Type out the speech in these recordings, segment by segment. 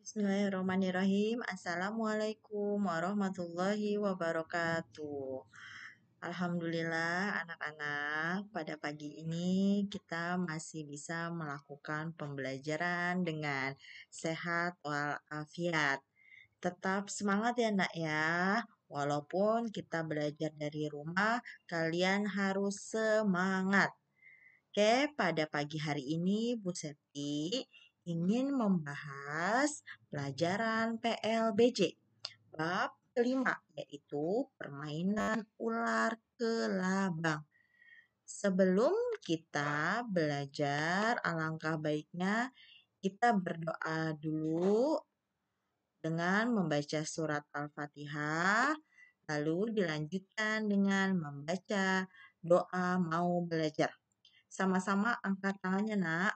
Bismillahirrahmanirrahim. Assalamualaikum warahmatullahi wabarakatuh. Alhamdulillah anak-anak, pada pagi ini kita masih bisa melakukan pembelajaran dengan sehat walafiat. Tetap semangat ya nak ya. Walaupun kita belajar dari rumah, kalian harus semangat. Oke, pada pagi hari ini Bu Septi ingin membahas pelajaran PLBJ bab kelima, yaitu permainan ular kelabang. Sebelum kita belajar, alangkah baiknya kita berdoa dulu dengan membaca surat Al-Fatihah, lalu dilanjutkan dengan membaca doa mau belajar. Sama-sama angkat tangannya, nak.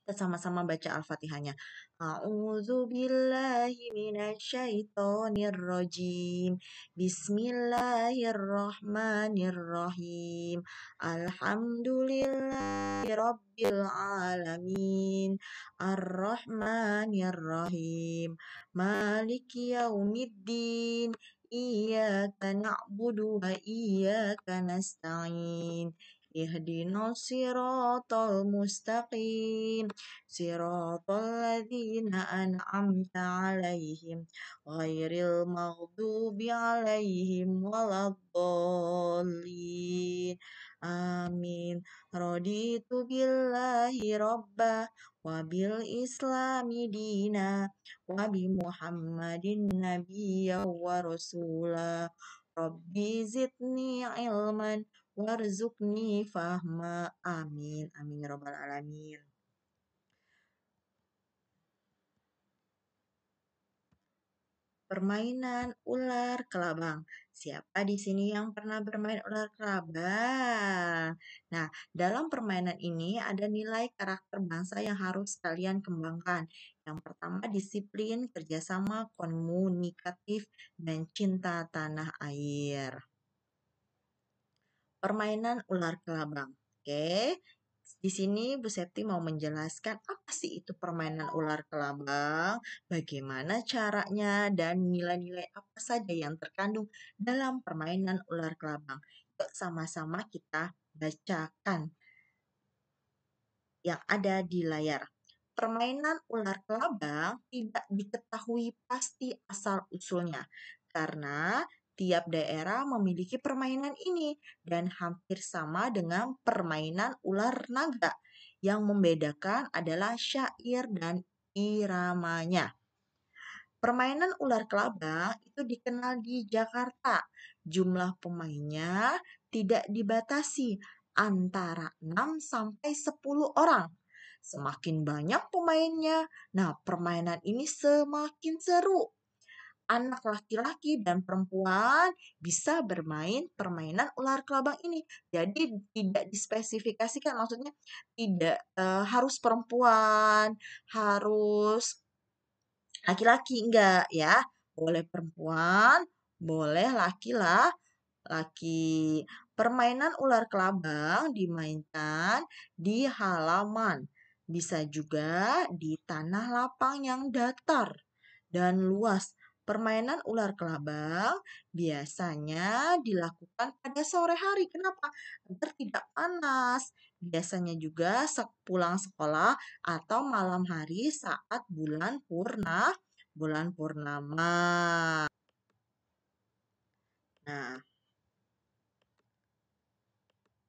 Kita sama-sama baca Al-Fatihahnya. A'udzu billahi minasyaitonir rajim. Bismillahirrahmanirrahim. Alhamdulillahi rabbil alamin. Arrahmanirrahim. Maliki yaumiddin. Iyyaka na'budu wa iyyaka nasta'in. Ihdinas siratal mustaqim. Siratal ladzina an'amta 'alaihim ghairil maghdubi 'alaihim waladdallin. Amin. Raditu billahi rabbah wa bil islami dina wa bi Muhammadin nabiyya wa rasula. Rabbi zidni ilman warzuqni fahma. Amin. Amin ya rabbal alamin. Permainan ular kelabang. Siapa di sini yang pernah bermain ular kelabang? Nah, dalam permainan ini ada nilai karakter bangsa yang harus kalian kembangkan. Yang pertama, disiplin, kerjasama, komunikatif, dan cinta tanah air. Permainan ular kelabang. Oke. Di sini Bu Septi mau menjelaskan apa sih itu permainan ular kelabang, bagaimana caranya, dan nilai-nilai apa saja yang terkandung dalam permainan ular kelabang. Yuk sama-sama kita bacakan yang ada di layar. Permainan ular kelabang tidak diketahui pasti asal-usulnya karena tiap daerah memiliki permainan ini dan hampir sama dengan permainan ular naga. Yang membedakan adalah syair dan iramanya. Permainan ular kelabang itu dikenal di Jakarta. Jumlah pemainnya tidak dibatasi antara 6 sampai 10 orang. Semakin banyak pemainnya, nah permainan ini semakin seru. Anak laki-laki dan perempuan bisa bermain permainan ular kelabang ini. Jadi tidak dispesifikasikan, maksudnya tidak harus perempuan, harus laki-laki, enggak ya. Boleh perempuan, boleh laki-laki. Permainan ular kelabang dimainkan di halaman. Bisa juga di tanah lapang yang datar dan luas. Permainan ular kelabang biasanya dilakukan pada sore hari. Kenapa? Agar tidak panas. Biasanya juga pulang sekolah atau malam hari saat bulan purnama. Nah,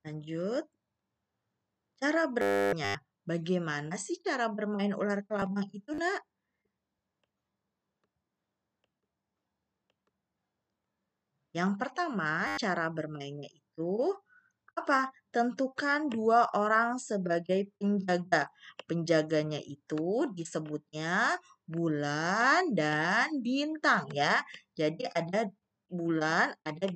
lanjut. Cara bermainnya. Bagaimana sih cara bermain ular kelabang itu, nak? Yang pertama, cara bermainnya itu apa? Tentukan 2 orang sebagai penjaga. Penjaganya itu disebutnya bulan dan bintang ya. Jadi ada bulan, ada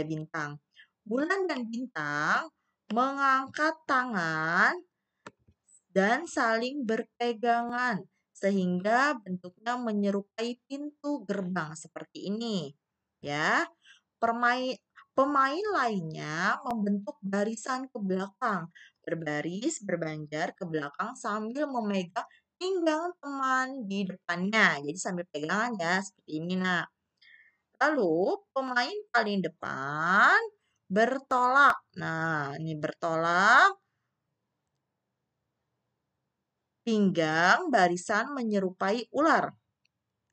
bintang. Bulan dan bintang mengangkat tangan dan saling berpegangan sehingga bentuknya menyerupai pintu gerbang seperti ini. Ya. Pemain lainnya membentuk barisan ke belakang, berbaris berbanjar ke belakang sambil memegang pinggang teman di depannya. Jadi sambil pegangan ya, seperti ini. Nah, lalu pemain paling depan bertolak. Nah, ini bertolak, pinggang barisan menyerupai ular.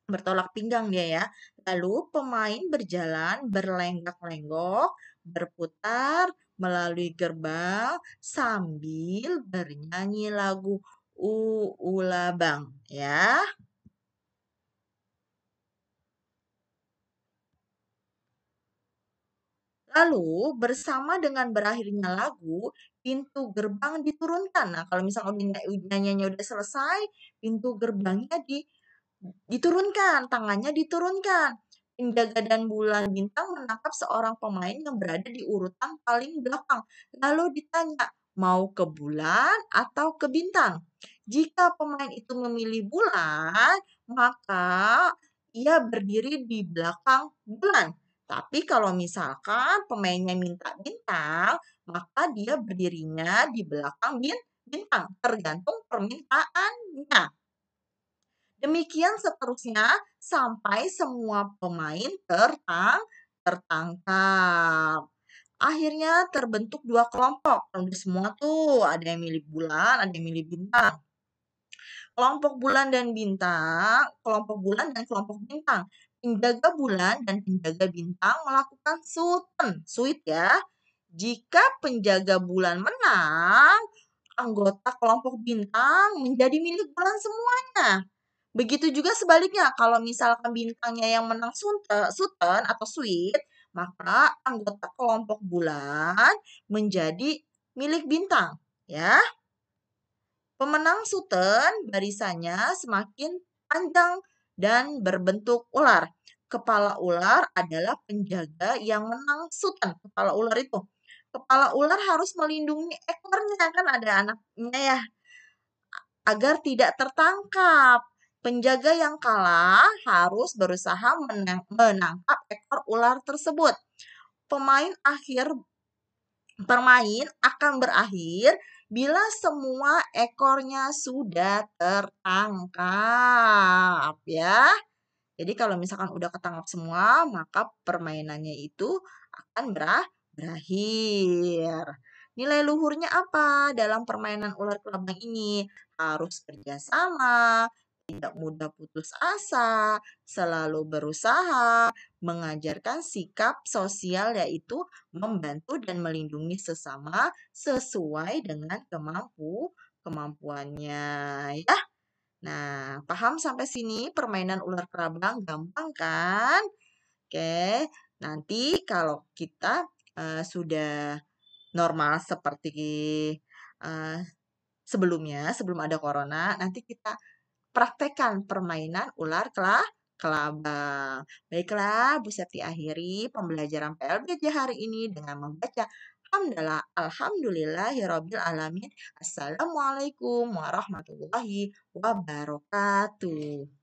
Bertolak pinggang dia ya. Lalu pemain berjalan berlenggak-lenggok, berputar melalui gerbang sambil bernyanyi lagu Uulabang ya. Lalu bersama dengan berakhirnya lagu, pintu gerbang diturunkan. Nah, kalau misalnya nyanyinya udah selesai, pintu gerbangnya diturunkan, tangannya diturunkan. Penjaga dan bulan bintang menangkap seorang pemain yang berada di urutan paling belakang. Lalu ditanya, mau ke bulan atau ke bintang? Jika pemain itu memilih bulan, maka ia berdiri di belakang bulan. Tapi kalau misalkan pemainnya minta bintang, maka dia berdirinya di belakang bintang, tergantung permintaannya. Demikian seterusnya sampai semua pemain tertangkap. Akhirnya terbentuk dua kelompok. Udah semua tuh, ada yang milih bulan, ada yang milih bintang. Kelompok bulan dan kelompok bintang. Penjaga bulan dan penjaga bintang melakukan sweet ya. Jika penjaga bulan menang, anggota kelompok bintang menjadi milik bulan semuanya. Begitu juga sebaliknya, kalau misalkan bintangnya yang menang Suten atau Sweet, maka anggota kelompok bulan menjadi milik bintang. Ya, pemenang Suten barisannya semakin panjang dan berbentuk ular. Kepala ular adalah penjaga yang menang Suten. Kepala ular itu. Kepala ular harus melindungi ekornya, kan ada anaknya ya, agar tidak tertangkap. Penjaga yang kalah harus berusaha menangkap ekor ular tersebut. Permain akan berakhir bila semua ekornya sudah tertangkap ya. Jadi kalau misalkan udah ketangkap semua, maka permainannya itu akan berakhir. Nilai luhurnya apa dalam permainan ular kelabang ini? Harus kerjasama, tidak mudah putus asa, selalu berusaha, mengajarkan sikap sosial yaitu membantu dan melindungi sesama sesuai dengan kemampuannya ya. Nah, paham sampai sini permainan ular kelabang gampang kan? Oke, nanti kalau kita sudah normal seperti uh, sebelumnya, sebelum ada corona, nanti kita praktekkan permainan ular kelabang. Baiklah, Bu Septi akhiri pembelajaran PLBJ hari ini dengan membaca Alhamdulillahirabbil alamin. Assalamualaikum warahmatullahi wabarakatuh.